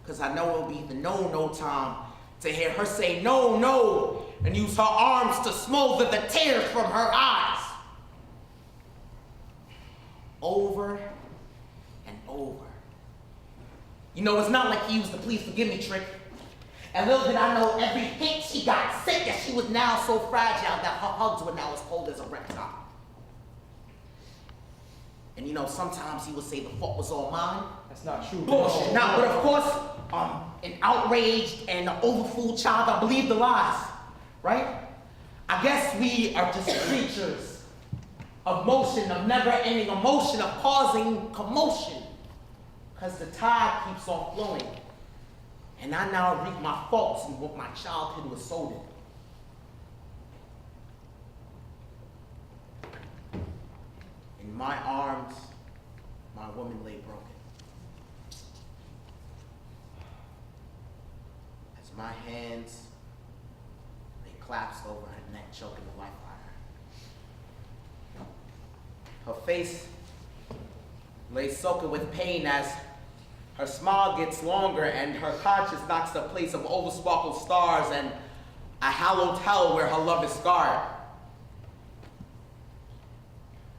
Because I know it'll be the no time to hear her say no, no, and use her arms to smother the tears from her eyes. Over and over. You know, it's not like he used the please forgive me trick. And little did I know, every hit she got sick, that she was now so fragile that her hugs were now as cold as a reptile. And you know, sometimes he would say the fault was all mine. That's not true. Bullshit. Now, but of course, an outraged and overfooled child, I believe the lies, right? I guess we are just creatures of motion, of never-ending emotion, of causing commotion, because the tide keeps on flowing. And I now reap my faults in what my childhood was sowed in. In my arms, my woman lay broken. As my hands, they collapsed over her neck, choking the life out of her. Her face lay soaking with pain as her smile gets longer and her conscience knocks the place of oversparkled stars and a hallowed hell where her love is scarred.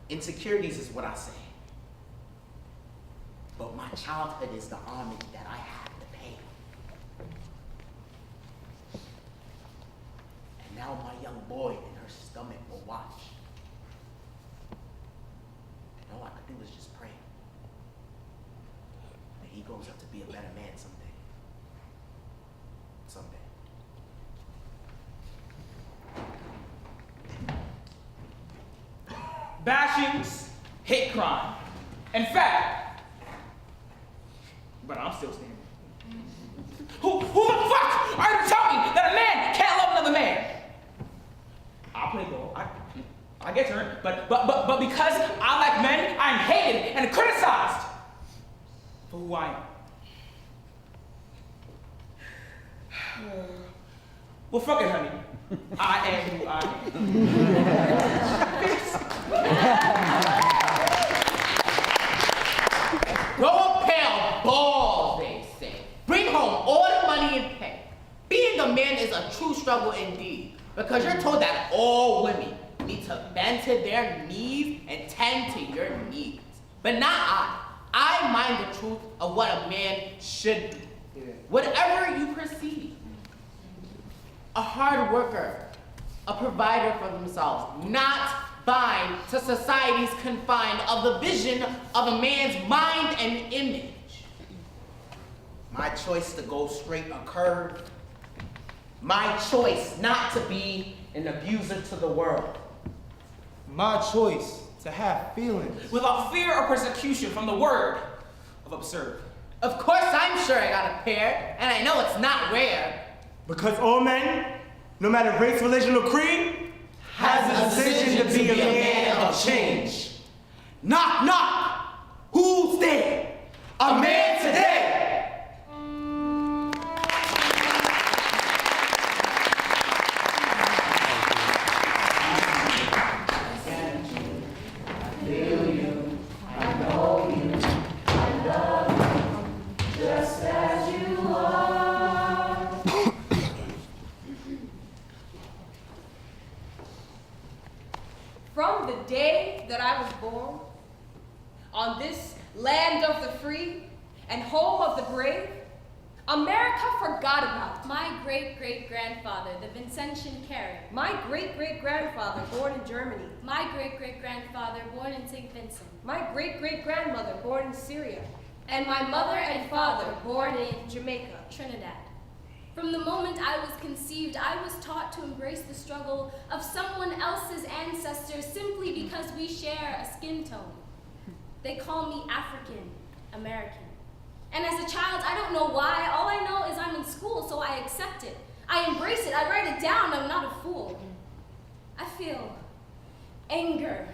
Insecurities is what I say. But my childhood is the homage that I have to pay. And now my young boy in her stomach will watch. And all I could do is just pray that he grows up to be a better man someday. Someday. Bashings, hate crime. In fact, but I'm still standing. Who the fuck are you to tell me that a man can't love another man? I'll play ball. I get turned, but because I like men, I'm hated and criticized for who I am. Well, fuck it, honey. I am who I am. Grow a pair of balls, they say. Bring home all the money and pay. Being a man is a true struggle indeed, because you're told that all women need to bend to their knees and tend to your needs. But not I. I mind the truth of what a man should be. Whatever you perceive. A hard worker, a provider for themselves, not bind to society's confine of the vision of a man's mind and image. My choice to go straight or curved. My choice not to be an abuser to the world. My choice to have feelings. Without fear or persecution from the word of absurd. Of course I'm sure I got a pair, and I know it's not rare. Because all men, no matter race, religion, or creed, has a decision to be a man of change. Knock, knock. Who's there? A man today. From the day that I was born, on this land of the free and home of the brave, America forgot about me. My great-great-grandfather, the Vincentian Carey. My great-great-grandfather, born in Germany. My great-great-grandfather, born in St. Vincent. My great-great-grandmother, born in Syria. And my mother and father, born in Jamaica. Trinidad. From the moment I was conceived, I was taught to embrace the struggle of someone else's ancestors simply because we share a skin tone. They call me African American. And as a child, I don't know why. All I know is I'm in school, so I accept it. I embrace it. I write it down. I'm not a fool. I feel anger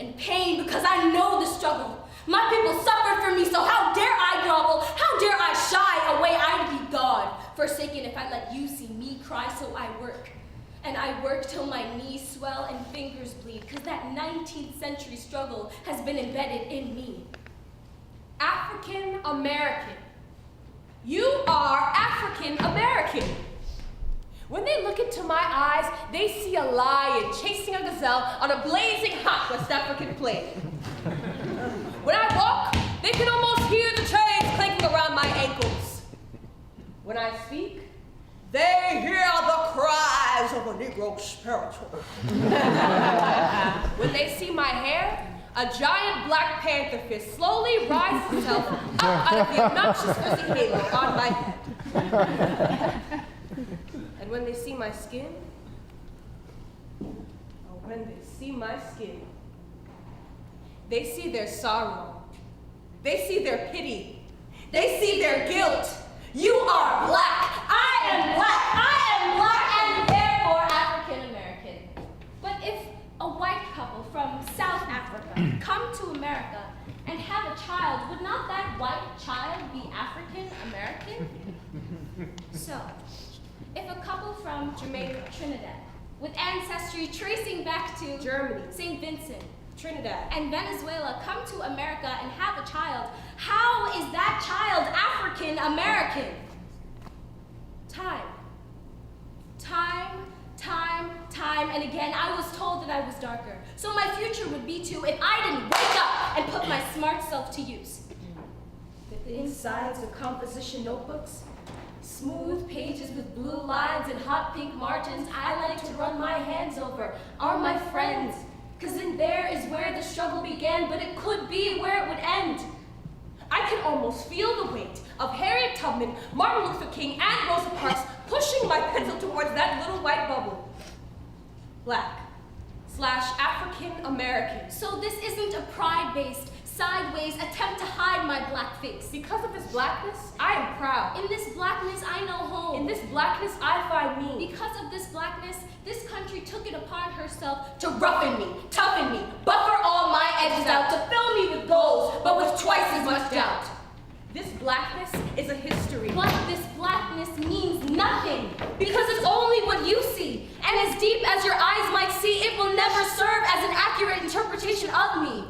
and pain because I know the struggle. My people suffered for me, so how dare I grovel? How dare I shy away? I'd be God, forsaken if I let you see me cry, so I work. And I work till my knees swell and fingers bleed, because that 19th century struggle has been embedded in me. African American. You are African American. When they look into my eyes, they see a lion chasing a gazelle on a blazing hot West African plain. When I walk, they can almost hear the chains clanking around my ankles. When I speak, they hear the cries of a Negro spiritual. When they see my hair, a giant Black Panther fist slowly rises itself up out of the obnoxious fuzzy halo on my head. And when they see my skin, they see their sorrow. They see their pity. They see their guilt. You are Black. I am Black. I am Black, and therefore African American. But if a white couple from South Africa come to America and have a child, would not that white child be African American? So, if a couple from Jamaica, Trinidad, with ancestry tracing back to Germany, St. Vincent, Trinidad, and Venezuela come to America and have a child, how is that child African American? Time and again, I was told that I was darker. So my future would be too if I didn't wake up and put my smart self to use. the insides of composition notebooks, Smooth pages with blue lines and hot pink margins I like to run my hands over are my friends. 'Cause in there is where the struggle began, but it could be where it would end. I can almost feel the weight of Harriet Tubman, Martin Luther King, and Rosa Parks pushing my pencil towards that little white bubble. Black/African American. So this isn't a pride-based, sideways attempt to hide my black face. Because of this blackness, I am proud. In this blackness, I know home. In this blackness, I find me. Because of this blackness, this country took it upon herself To roughen me, toughen me, buffer all my edges out, to fill me with goals, but with twice as much doubt. This blackness is a history. But this blackness means nothing, because it's only what you see. And as deep as your eyes might see, it will never serve as an accurate interpretation of me.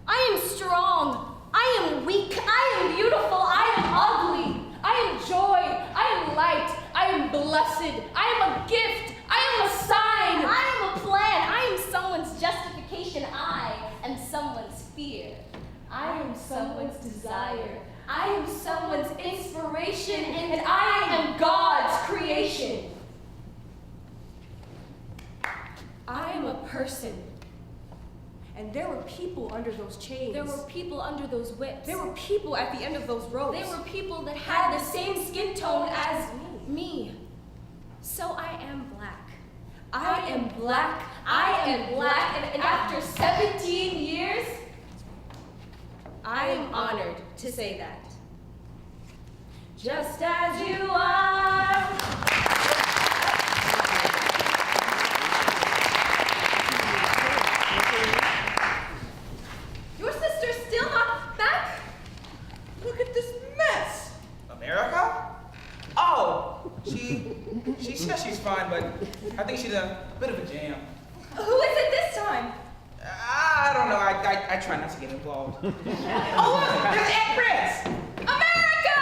I am strong, I am weak, I am beautiful, I am ugly. I am joy, I am light, I am blessed, I am a gift, I am a sign. I am a plan, I am someone's justification, I am someone's fear. I am someone's desire. I am someone's inspiration, and I am God's creation. I am a person. And there were people under those chains. There were people under those whips. There were people at the end of those ropes. There were people that had the same skin tone as me. So I am black. I am black. I am black. And after 17 years, I am honored to say that. Just as you are. Your sister's still not back? Look at this mess. America? Oh, she says she's fine, but I think she's a bit of a jam. Who is it this time? I don't know. I try not to get involved. Oh, look, there's Aunt Prince. America!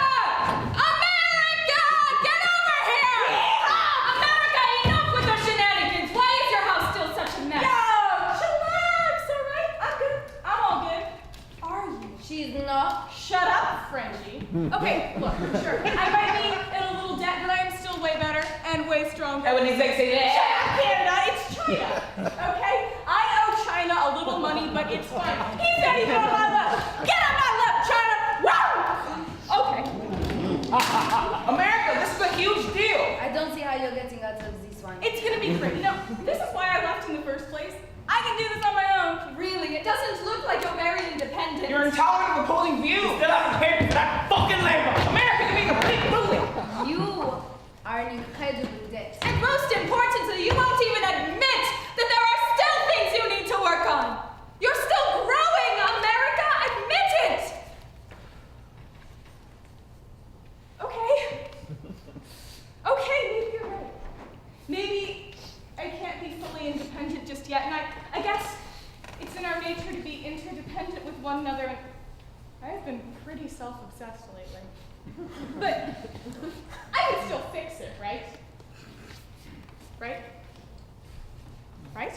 America! Get over here! Yeah! America, enough with the shenanigans! Why is your house still such a mess? Yo, chillax, all right? I'm good. I'm all good. Are you? She's not. Shut up, Frenchie. Okay, look, sure. I might be in a little debt, but I am still way better and way stronger. I wouldn't exactly say that. Shut up, Canada! It's China, okay? I owe China a little money, but it's fine. He's not even on my left. Get on my left, China! Wow! Okay. America, this is a huge deal. I don't see how you're getting out of this one. It's gonna be great. No, this is why I left in the first place. I can do this on my own. Really, it doesn't look like you're very independent. You're intolerant of opposing views. You still haven't paid for that fucking labor. America, you're being a big bully. You are an incredible debt. And most importantly, you won't even admit that there are still things you need to work on. You're still growing, America. Admit it. Okay. Okay, maybe you're right. Maybe I can't be fully independent just yet, and I guess it's in our nature to be interdependent with one another, and I've been pretty self-obsessed lately. But But I can still fix it, right? Right? Right?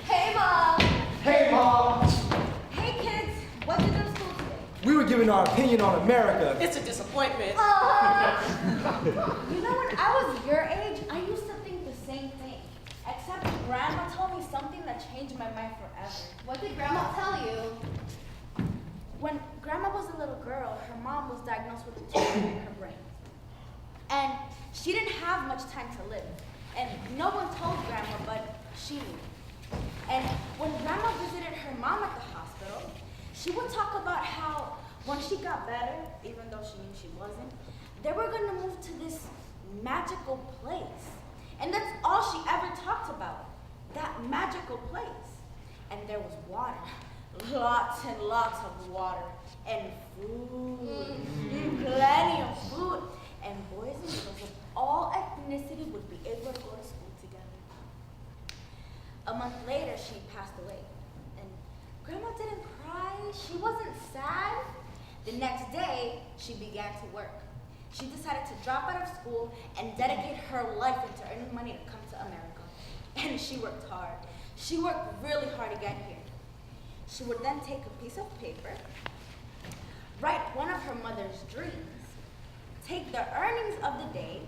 Hey, Mom. Hey, Mom! Hey, kids. What did you do in school today? We were giving our opinion on America. It's a disappointment. You know, when I was your age, I used to think the same thing. Except Grandma told me something that changed my mind forever. What did Grandma tell you? When Grandma was a little girl, her mom was diagnosed with a tumor in her brain. And she didn't have much time to live. And no one told Grandma, but she knew. And when Grandma visited her mom at the hospital, she would talk about how when she got better, even though she knew she wasn't, they were going to move to this magical place. And that's all she ever talked about, that magical place. And there was water, lots and lots of water, and food, plenty of food. And boys and girls of all ethnicity would be able to go to school together. A month later, she passed away. And Grandma didn't cry, she wasn't sad. The next day, she began to work. She decided to drop out of school and dedicate her life into earning money to come to America. And she worked hard. She worked really hard to get here. She would then take a piece of paper, write one of her mother's dreams, take the earnings of the day,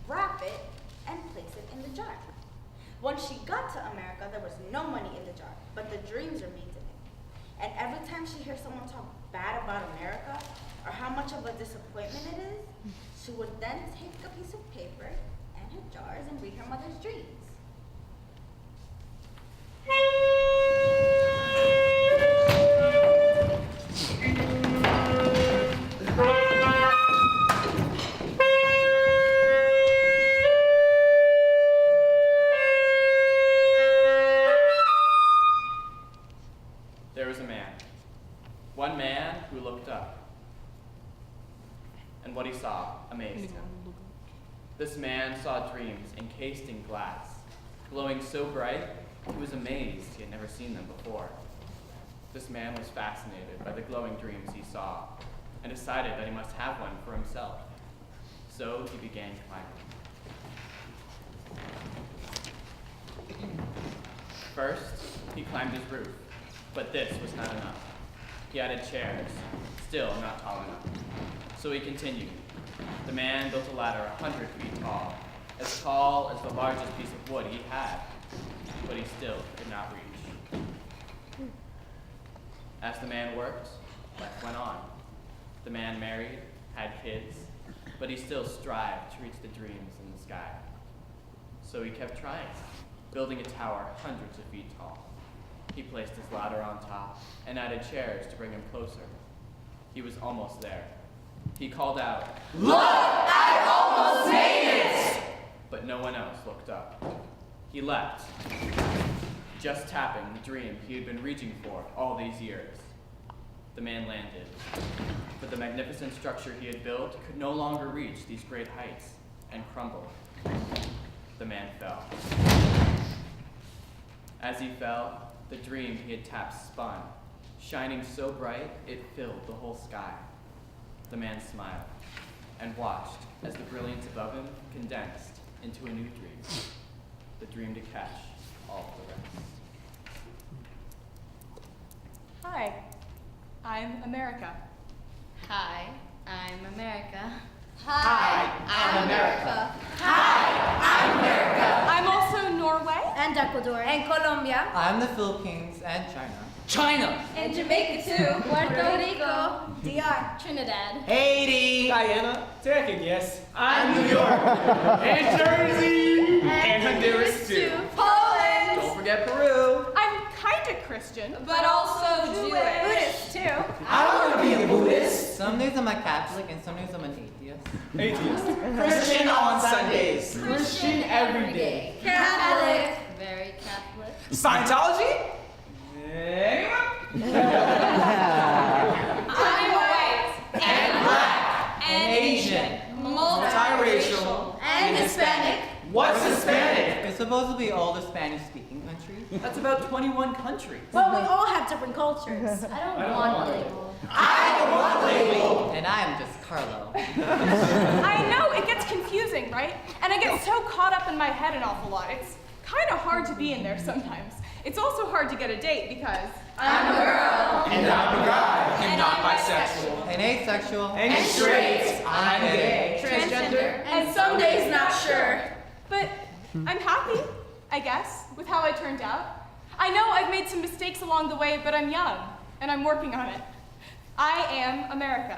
wrap it, and place it in the jar. When she got to America, there was no money in the jar, but the dreams remained in it. And every time she hears someone talk bad about America, or how much of a disappointment it is, she would then take a piece of paper and her jars and read her mother's dreams. There was a man. One man who looked up. And what he saw amazed him. This man saw dreams encased in glass, glowing so bright, he was amazed he had never seen them before. This man was fascinated by the glowing dreams he saw, and decided that he must have one for himself. So he began climbing. First, he climbed his roof, but this was not enough. He added chairs, still not tall enough. So he continued. The man built a ladder 100 feet tall as the largest piece of wood he had, but he still could not reach. As the man worked, life went on. The man married, had kids, but he still strived to reach the dreams in the sky. So he kept trying, building a tower hundreds of feet tall. He placed his ladder on top and added chairs to bring him closer. He was almost there. He called out, Look, I almost made it! But no one else looked up. He leapt, just tapping the dream he had been reaching for all these years. The man landed, but the magnificent structure he had built could no longer reach these great heights and crumbled. The man fell. As he fell, the dream he had tapped spun, shining so bright it filled the whole sky. The man smiled and watched as the brilliance above him condensed into a new dream, the dream to catch all the rest. Hi, I'm America. Hi, I'm America. Hi, I'm America. Hi, I'm America. I'm also Norway. And Ecuador. And Colombia. I'm the Philippines and China. China! And Jamaica too. Puerto Rico. DR. Trinidad. Haiti! Guyana, Turkey, yes. I'm New York! And Jersey! And Honduras, too. Poland. Don't forget Peru. I'm kind of Christian, but also Jewish. Buddhist too. I want to be a Buddhist! Some days I'm a Catholic and some days I'm an atheist. Atheist. Christian on Sundays! Christian every day. Catholic. Very Catholic. Scientology? Anyone? I'm white And black. and Asian. multiracial Multiracial. And Hispanic. What's Hispanic? We're supposed to be all the Spanish-speaking countries. That's about 21 countries. But we all have different cultures. I don't want a label. I don't want label. And I am just Carlo. I know, it gets confusing, right? And I get so caught up in my head an awful lot. It's kind of hard to be in there sometimes. It's also hard to get a date because I'm a girl. And I'm a guy. And not bisexual. And asexual. And straight. I'm gay. Transgender. And some days not sure. But I'm happy, I guess, with how I turned out. I know I've made some mistakes along the way, but I'm young, and I'm working on it. I am America.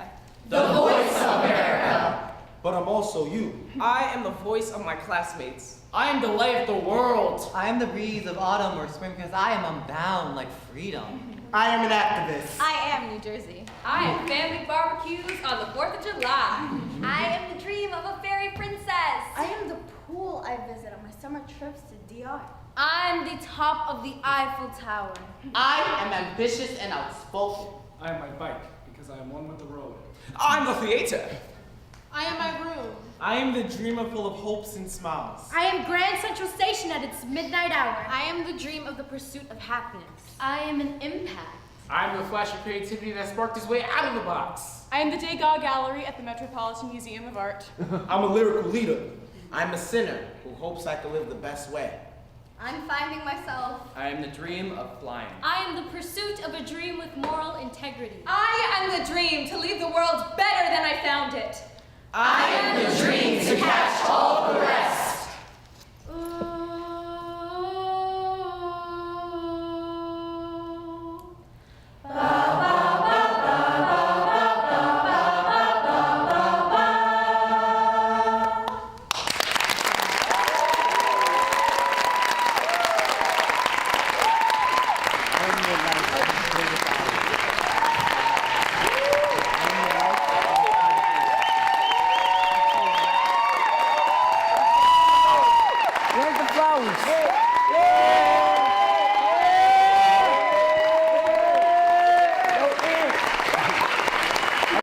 The voice of America. But I'm also you. I am the voice of my classmates. I am the light of the world. I am the breeze of autumn or spring because I am unbound like freedom. I am an activist. I am New Jersey. I am family barbecues on the 4th of July. I am the dream of a fairy princess. I am the pool I visit on my summer trips to DR. I'm the top of the Eiffel Tower. I am ambitious and outspoken. I am my bike, because I am one with the road. I'm the theater. I am my room. I am the dreamer full of hopes and smiles. I am Grand Central Station at its midnight hour. I am the dream of the pursuit of happiness. I am an impact. I'm the flash of creativity that sparked his way out of the box. I am the Degas Gallery at the Metropolitan Museum of Art. I'm a lyrical leader. I'm a sinner who hopes I can live the best way. I'm finding myself. I am the dream of flying. I am the pursuit of a dream with moral integrity. I am the dream to leave the world better than I found it. I am the dream to catch all the rest. Where's the flowers?